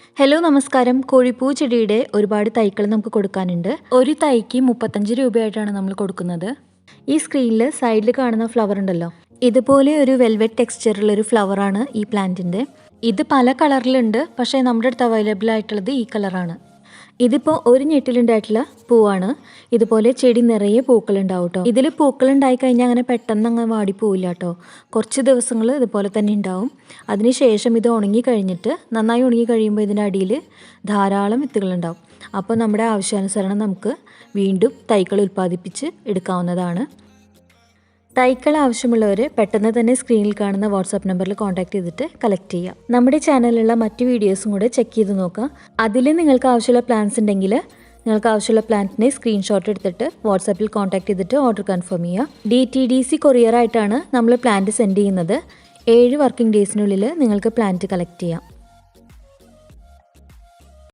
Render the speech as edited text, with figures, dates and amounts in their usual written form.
Hello നമസ്കാരം. കോഴിപ്പൂവ് ചെടിയുടെ ഒരുപാട് തൈകൾ നമുക്ക് കൊടുക്കാനുണ്ട്. ഒരു തൈക്ക് 35 രൂപയായിട്ടാണ് നമ്മൾ കൊടുക്കുന്നത്. ഈ സ്ക്രീനിൽ സൈഡിൽ കാണുന്ന ഫ്ലവർ ഉണ്ടല്ലോ, ഇതുപോലെ ഒരു വെൽവെറ്റ് ടെക്സ്ചറുള്ളൊരു ഫ്ലവറാണ് ഈ പ്ലാന്റിൻ്റെ. ഇത് പല കളറിലുണ്ട്, പക്ഷേ നമ്മുടെ അടുത്ത് അവൈലബിൾ ആയിട്ടുള്ളത് ഈ കളറാണ്. ഇതിപ്പോൾ ഒരു ഞെട്ടിലുണ്ടായിട്ടുള്ള പൂവാണ്. ഇതുപോലെ ചെടി നിറയെ പൂക്കളുണ്ടാവും കേട്ടോ. ഇതിൽ പൂക്കളുണ്ടായി കഴിഞ്ഞാൽ അങ്ങനെ പെട്ടെന്ന് അങ്ങ് വാടിപ്പോവില്ല കേട്ടോ. കുറച്ച് ദിവസങ്ങൾ ഇതുപോലെ തന്നെ ഉണ്ടാവും. അതിനുശേഷം ഇത് ഉണങ്ങി കഴിഞ്ഞിട്ട്, നന്നായി ഉണങ്ങി കഴിയുമ്പോൾ ഇതിൻ്റെ അടിയിൽ ധാരാളം വിത്തുകളുണ്ടാവും. അപ്പോൾ നമ്മുടെ ആവശ്യാനുസരണം നമുക്ക് വീണ്ടും തൈകൾ ഉൽപ്പാദിപ്പിച്ച് എടുക്കാവുന്നതാണ്. തൈകൾ ആവശ്യമുള്ളവർ പെട്ടെന്ന് തന്നെ സ്ക്രീനിൽ കാണുന്ന വാട്സാപ്പ് നമ്പറിൽ കോൺടാക്ട് ചെയ്തിട്ട് കളക്ട് ചെയ്യാം. നമ്മുടെ ചാനലിലുള്ള മറ്റ് വീഡിയോസും കൂടെ ചെക്ക് ചെയ്ത് നോക്കാം. അതിൽ നിങ്ങൾക്ക് ആവശ്യമുള്ള പ്ലാന്റ്സ് ഉണ്ടെങ്കിൽ നിങ്ങൾക്ക് ആവശ്യമുള്ള പ്ലാന്റിനെ സ്ക്രീൻഷോട്ട് എടുത്തിട്ട് വാട്സാപ്പിൽ കോൺടാക്ട് ചെയ്തിട്ട് ഓർഡർ കൺഫേം ചെയ്യുക. DTDC കൊറിയറായിട്ടാണ് നമ്മൾ പ്ലാന്റ് സെൻഡ് ചെയ്യുന്നത്. 7 വർക്കിംഗ് ഡേയ്സിനുള്ളിൽ നിങ്ങൾക്ക് പ്ലാന്റ് കളക്ട് ചെയ്യാം.